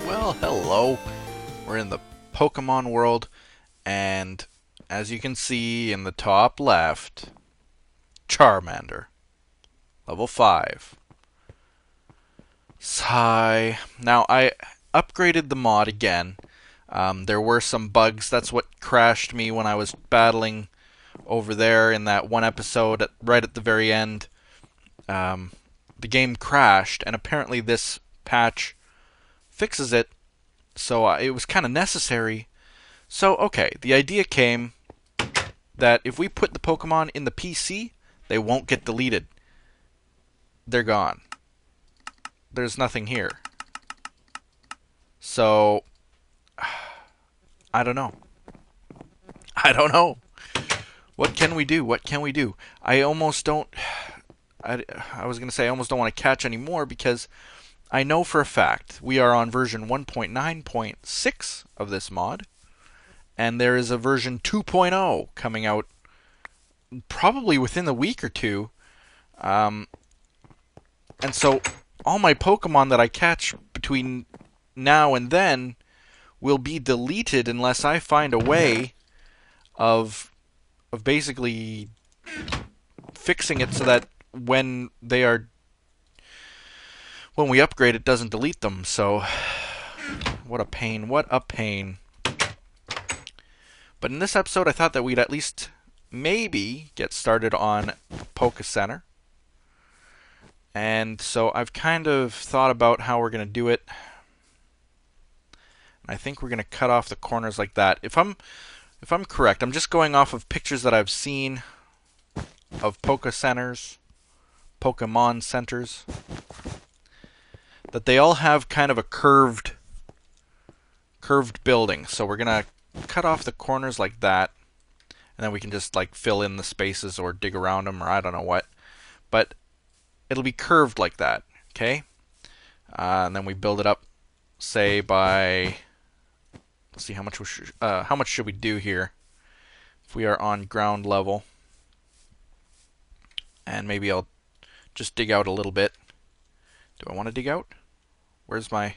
Well, hello. We're in the Pokemon world, and as you can see in the top left, Charmander, level 5. Sigh. Now, I upgraded the mod again. There were some bugs. That's what crashed me when I was battling over there in that one episode, right at the very end. The game crashed, and apparently this patch fixes it, so it was kind of necessary. So, okay, the idea came that if we put the Pokemon in the PC, they won't get deleted. They're gone. There's nothing here. So, I don't know. I don't know. What can we do? What can we do? I almost don't... I was going to say I almost don't want to catch anymore because I know for a fact we are on version 1.9.6 of this mod, and there is a version 2.0 coming out probably within the week or two. And so all my Pokemon that I catch between now and then will be deleted unless I find a way of basically fixing it so that when we upgrade, it doesn't delete them. So what a pain, what a pain. But in this episode, I thought that we'd at least maybe get started on Poke Center. And so I've kind of thought about how we're going to do it. I think we're going to cut off the corners like that. If I'm correct, I'm just going off of pictures that I've seen of Poke Centers, Pokemon Centers, that they all have kind of a curved building. So we're going to cut off the corners like that, and then we can just like fill in the spaces or dig around them, or I don't know what. But it'll be curved like that, okay? And then we build it up, say by... Let's see, how much should we do here? If we are on ground level, and maybe I'll just dig out a little bit. Do I want to dig out? Where'd my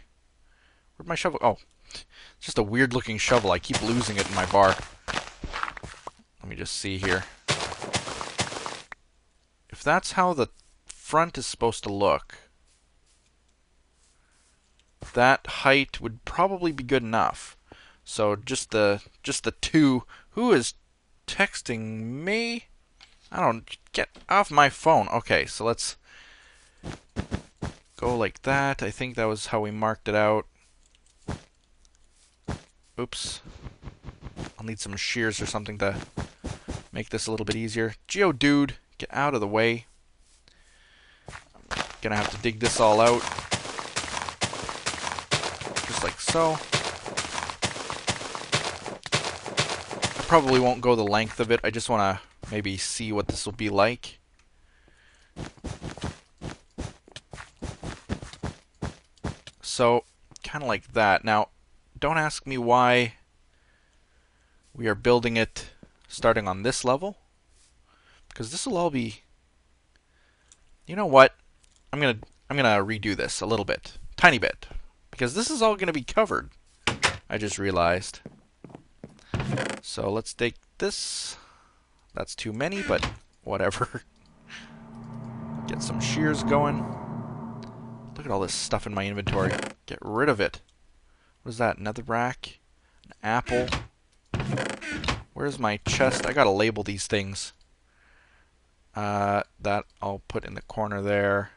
shovel? Oh, it's just a weird looking shovel. I keep losing it in my bar. Let me just see here. If that's how the front is supposed to look, that height would probably be good enough. So just the two. Who is texting me? I don't get off my phone. Okay, so let's go like that. I think that was how we marked it out. Oops. I'll need some shears or something to make this a little bit easier. Geodude, get out of the way. I'm gonna have to dig this all out. Just like so. I probably won't go the length of it. I just want to maybe see what this will be like. So, kind of like that. Now, don't ask me why we are building it starting on this level, because this will all be... You know what? I'm gonna redo this a little bit, tiny bit, because this is all gonna be covered. I just realized. So let's take this. That's too many, but whatever. Get some shears going. Look at all this stuff in my inventory. Get rid of it. What is that? Another rack? An apple? Where's my chest? I gotta label these things. That I'll put in the corner there.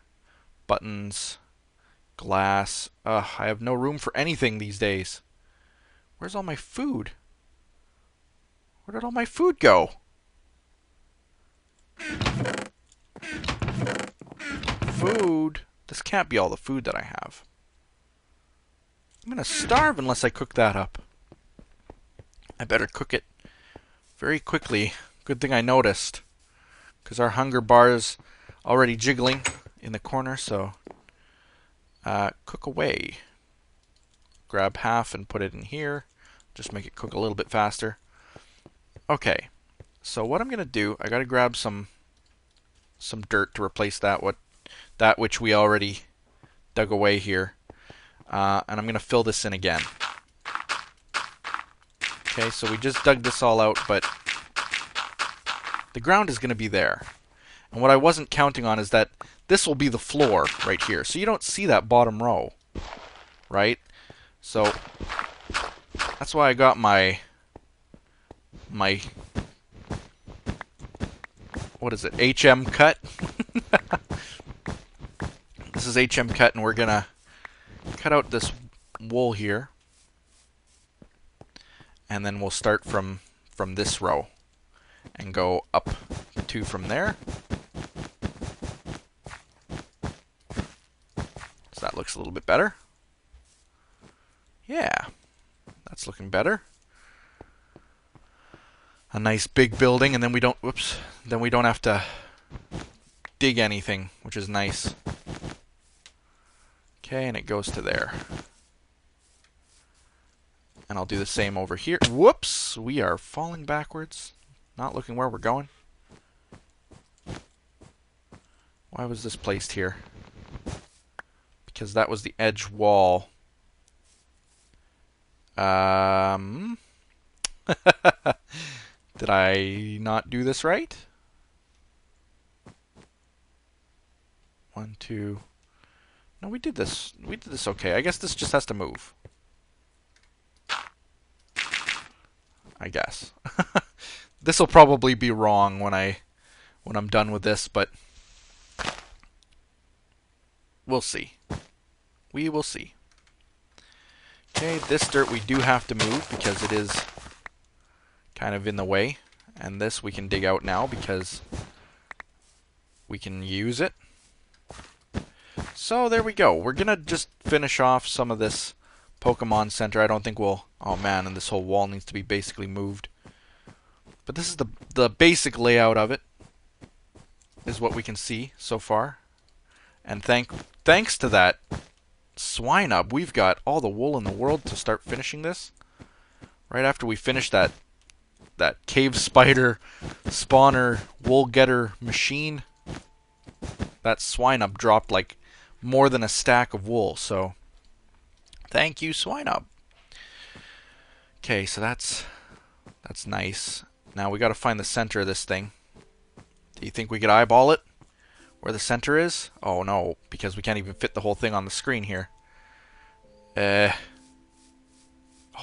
Buttons. Glass. Ugh, I have no room for anything these days. Where's all my food? Where did all my food go? Food? This can't be all the food that I have. I'm gonna starve unless I cook that up. I better cook it very quickly. Good thing I noticed, because our hunger bar is already jiggling in the corner, so cook away. Grab half and put it in here. Just make it cook a little bit faster. Okay, so what I'm gonna do, I gotta grab some dirt to replace that which we already dug away here. And I'm going to fill this in again. Okay, so we just dug this all out, but the ground is going to be there. And what I wasn't counting on is that this will be the floor right here. So you don't see that bottom row, right? So that's why I got my what is it? HM cut. This is HM cut, and we're going to cut out this wool here. And then we'll start from this row and go up 2 from there. So that looks a little bit better. Yeah, that's looking better. A nice big building, and then we don't, whoops, then we don't have to dig anything, which is nice. Okay, and it goes to there. And I'll do the same over here. Whoops! We are falling backwards. Not looking where we're going. Why was this placed here? Because that was the edge wall. Did I not do this right? 1, 2. No, we did this. We did this okay. I guess this just has to move. I guess. This will probably be wrong when I'm done with this, but we'll see. We will see. Okay, this dirt we do have to move because it is kind of in the way, and this we can dig out now because we can use it. So there we go. We're gonna just finish off some of this Pokemon Center. I don't think we'll... Oh man, and this whole wall needs to be basically moved. But this is the basic layout of it, is what we can see so far. And thanks to that Swinub, we've got all the wool in the world to start finishing this. Right after we finish that cave spider spawner wool getter machine, that Swinub dropped like more than a stack of wool. So thank you, Swinub. Okay, so that's nice. Now we got to find the center of this thing. Do you think we could eyeball it? Where the center is? Oh no, because we can't even fit the whole thing on the screen here. Oh,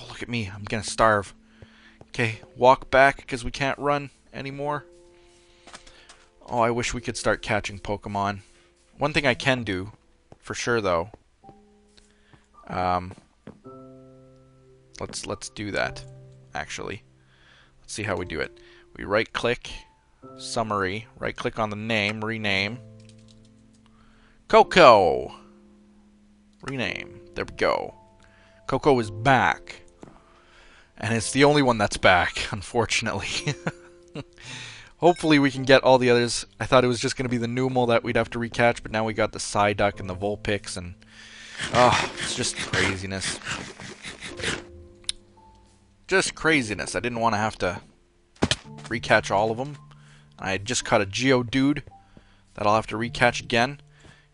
look at me. I'm gonna starve. Okay, walk back because we can't run anymore. Oh, I wish we could start catching Pokemon. One thing I can do, for sure though. Let's do that, actually. Let's see how we do it. We right-click, summary, right-click on the name, rename. Coco! Rename. There we go. Coco is back. And it's the only one that's back, unfortunately. Hopefully we can get all the others. I thought it was just going to be the Numel that we'd have to recatch, but now we got the Psyduck and the Vulpix, and... Oh, it's just craziness. Just craziness. I didn't want to have to recatch all of them. I had just caught a Geodude that I'll have to recatch again.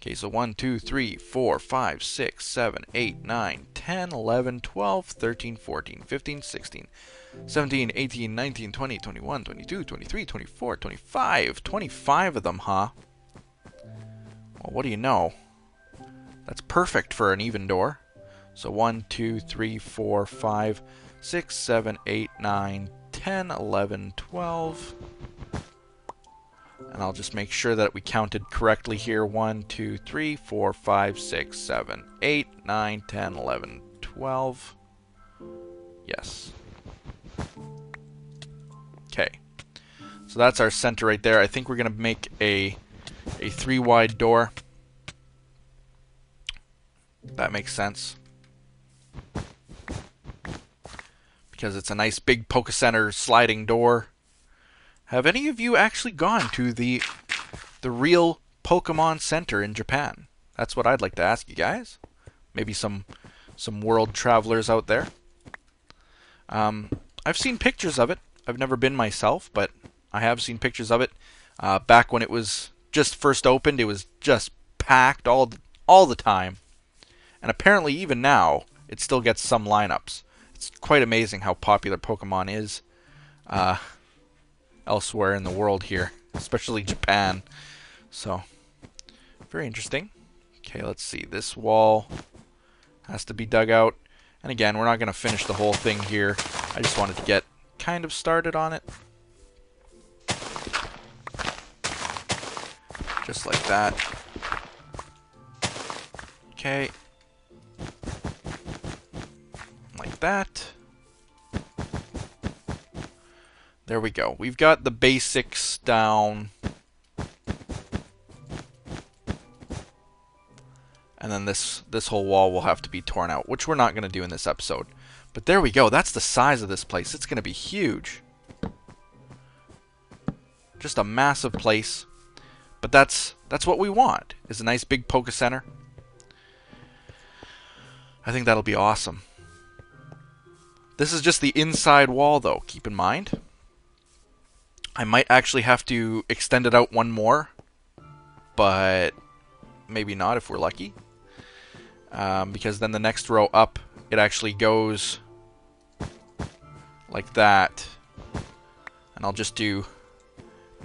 Okay, so 1, 2, 3, 4, 5, 6, 7, 8, 9, 10, 11, 12, 13, 14, 15, 16, 17, 18, 19, 20, 21, 22, 23, 24, 25. 25 of them, huh? Well, what do you know? That's perfect for an even door. So 1, 2, 3, 4, 5, 6, 7, 8, 9, 10, 11, 12. And I'll just make sure that we counted correctly here. 1, 2, 3, 4, 5, 6, 7, 8, 9, 10, 11, 12. Yes. Okay. So that's our center right there. I think we're going to make a 3-wide door. That makes sense. Because it's a nice big Poke-Center sliding door. Have any of you actually gone to the real Pokemon Center in Japan? That's what I'd like to ask you guys. Maybe some world travelers out there. I've seen pictures of it. I've never been myself, but I have seen pictures of it. Back when it was just first opened, it was just packed all the time. And apparently even now, it still gets some lineups. It's quite amazing how popular Pokemon is elsewhere in the world here, especially Japan. So, very interesting. Okay, let's see. This wall has to be dug out. And again, we're not going to finish the whole thing here. I just wanted to get kind of started on it. Just like that. Okay. Like that. There we go. We've got the basics down. And then this whole wall will have to be torn out, which we're not going to do in this episode. But there we go. That's the size of this place. It's going to be huge. Just a massive place. But that's what we want, is a nice big Poke Center. I think that'll be awesome. This is just the inside wall, though. Keep in mind. I might actually have to extend it out one more. But maybe not if we're lucky. Because then the next row up, it actually goes like that. And I'll just do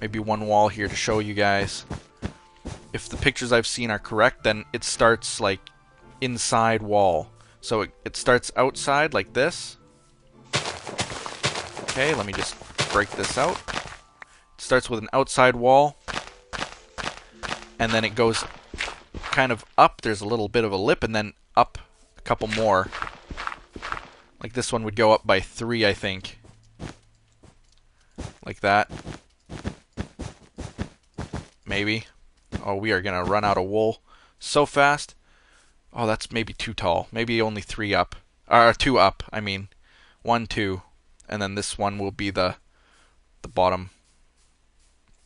maybe one wall here to show you guys. If the pictures I've seen are correct, then it starts like inside wall. So it starts outside like this. Okay, let me just break this out. It starts with an outside wall. And then it goes kind of up. There's a little bit of a lip, and then up a couple more. Like this one would go up by 3, I think. Like that. Maybe. Oh, we are going to run out of wool so fast. Oh, that's maybe too tall. Maybe only 3 up. Or 2 up, I mean. 1, 2. And then this one will be the bottom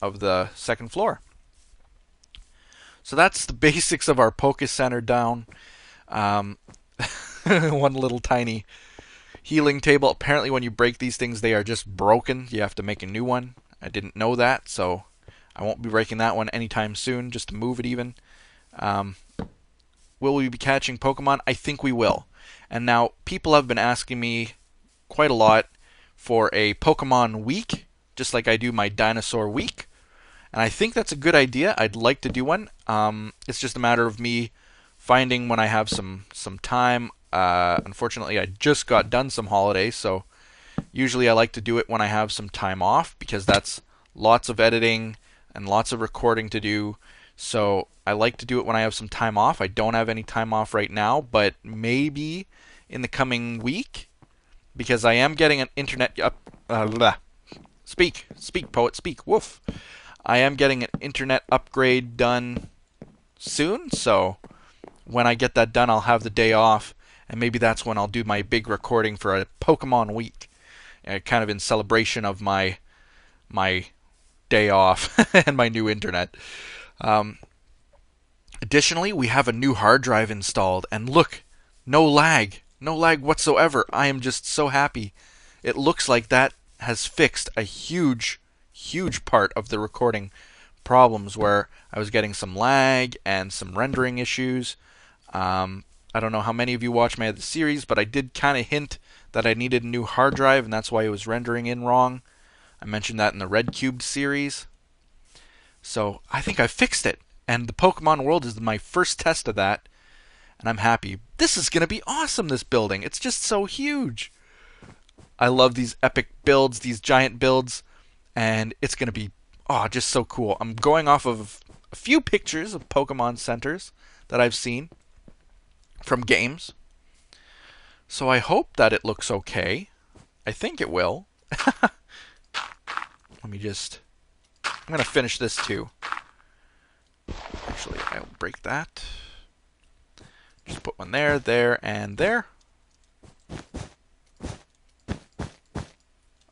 of the second floor. So that's the basics of our Poke Center down. One little tiny healing table. Apparently when you break these things, they are just broken. You have to make a new one. I didn't know that, so I won't be breaking that one anytime soon, just to move it even. Will we be catching Pokemon? I think we will. And now, people have been asking me quite a lot for a Pokemon week, just like I do my Dinosaur week. And I think that's a good idea. I'd like to do one. It's just a matter of me finding when I have some time. Unfortunately, I just got done some holidays, so usually I like to do it when I have some time off, because that's lots of editing and lots of recording to do. So I like to do it when I have some time off. I don't have any time off right now, but maybe in the coming week, because I am getting an internet Speak, poet, speak. Woof. I am getting an internet upgrade done soon, so when I get that done, I'll have the day off, and maybe that's when I'll do my big recording for a Pokemon week, kind of in celebration of my day off and my new internet. Additionally, we have a new hard drive installed, and look, no lag whatsoever. I am just so happy. It looks like that has fixed a huge part of the recording problems where I was getting some lag and some rendering issues. I don't know how many of you watch my other series, but I did kind of hint that I needed a new hard drive, and that's why it was rendering in wrong. I mentioned that in the Red Cube series. So I think I fixed it, and the Pokemon World is my first test of that, and I'm happy. This is going to be awesome, this building. It's just so huge. I love these epic builds, these giant builds, and it's going to be just so cool. I'm going off of a few pictures of Pokemon centers that I've seen from games. So I hope that it looks okay. I think it will. Let me just... I'm going to finish this too. Actually, I'll break that. Just put one there, there, and there.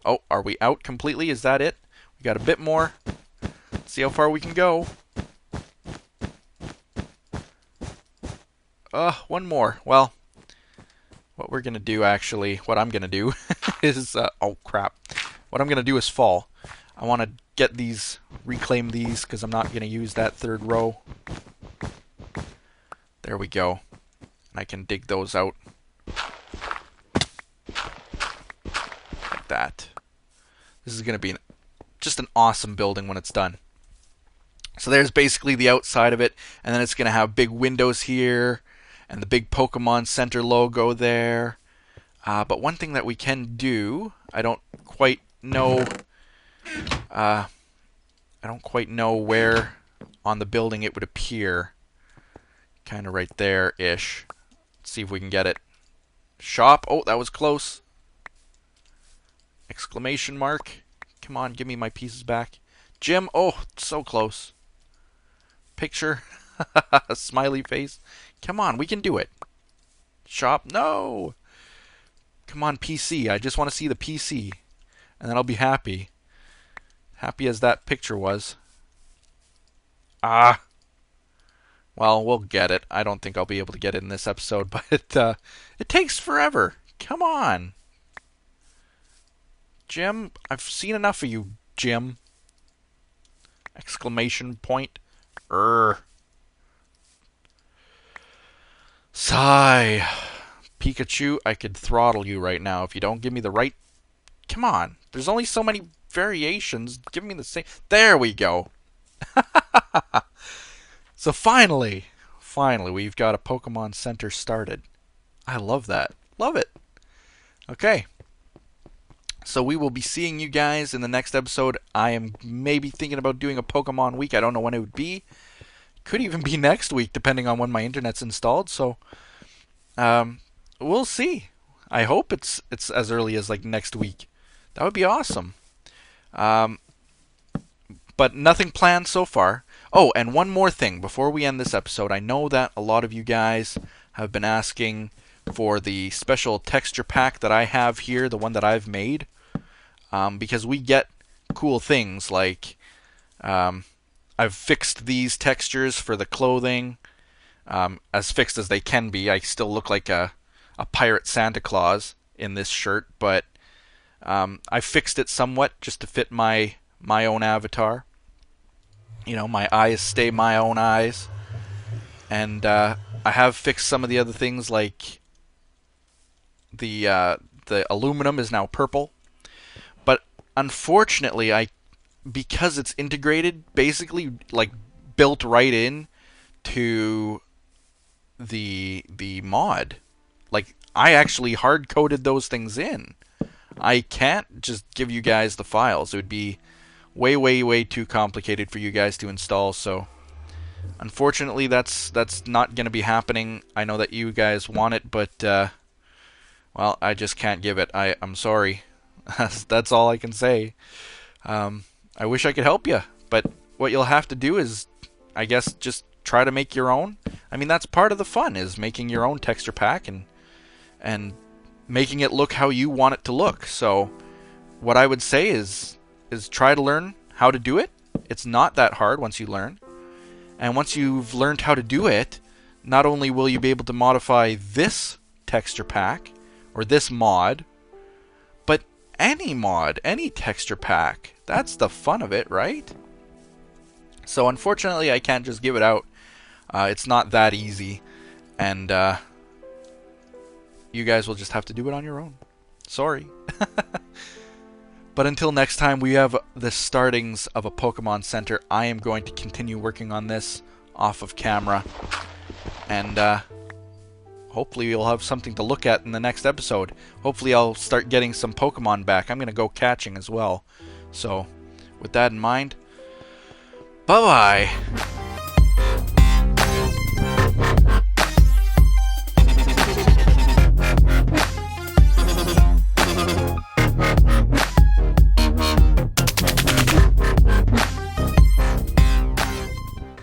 Oh, are we out completely? Is that it? We got a bit more. Let's see how far we can go. One more. Well, what we're going to do actually, what I'm going to do is, oh crap. What I'm going to do is fall. I want to get these, reclaim these, because I'm not going to use that third row. There we go. I can dig those out. Like that. This is going to be just an awesome building when it's done. So there's basically the outside of it, and then it's going to have big windows here, and the big Pokemon Center logo there. But one thing that we can do, I don't quite know where on the building it would appear. Kind of right there-ish. Let's see if we can get it. Shop. Oh, that was close. Exclamation mark. Come on, give me my pieces back. Gym. Oh, so close. Picture. Smiley face. Come on, we can do it. Shop. No. Come on, PC. I just want to see the PC. And then I'll be happy. Happy as that picture was. Well, we'll get it. I don't think I'll be able to get it in this episode, but it takes forever. Come on. Jim, I've seen enough of you, Jim. Exclamation point. Sigh. Pikachu, I could throttle you right now if you don't give me the right... Come on. There's only so many variations. Give me the same... There we go. So finally, we've got a Pokemon Center started. I love that. Love it. Okay. So we will be seeing you guys in the next episode. I am maybe thinking about doing a Pokemon week. I don't know when it would be. Could even be next week, depending on when my internet's installed. So, we'll see. I hope it's as early as like next week. That would be awesome. But nothing planned so far. Oh, and one more thing before we end this episode. I know that a lot of you guys have been asking for the special texture pack that I have here, the one that I've made, because we get cool things like I've fixed these textures for the clothing, as fixed as they can be. I still look like a pirate Santa Claus in this shirt, but I fixed it somewhat just to fit my own avatar. You know, my eyes stay my own eyes. And I have fixed some of the other things, like the aluminum is now purple. But unfortunately, because it's integrated, basically like built right in to the mod. Like, I actually hard-coded those things in. I can't just give you guys the files. It would be way too complicated for you guys to install, so unfortunately that's not going to be happening. I know that you guys want it, but well, I just can't give it. I'm sorry. That's all I can say. I wish I could help you, but what you'll have to do is, I guess, just try to make your own. I mean, that's part of the fun, is making your own texture pack and making it look how you want it to look. So what I would say is try to learn how to do it. It's not that hard once you learn. And once you've learned how to do it, not only will you be able to modify this texture pack or this mod, but any mod, any texture pack. That's the fun of it, right? So unfortunately, I can't just give it out. It's not that easy. And you guys will just have to do it on your own. Sorry. But until next time, we have the startings of a Pokemon Center. I am going to continue working on this off of camera. And hopefully you'll have something to look at in the next episode. Hopefully I'll start getting some Pokemon back. I'm going to go catching as well. So, with that in mind, bye-bye.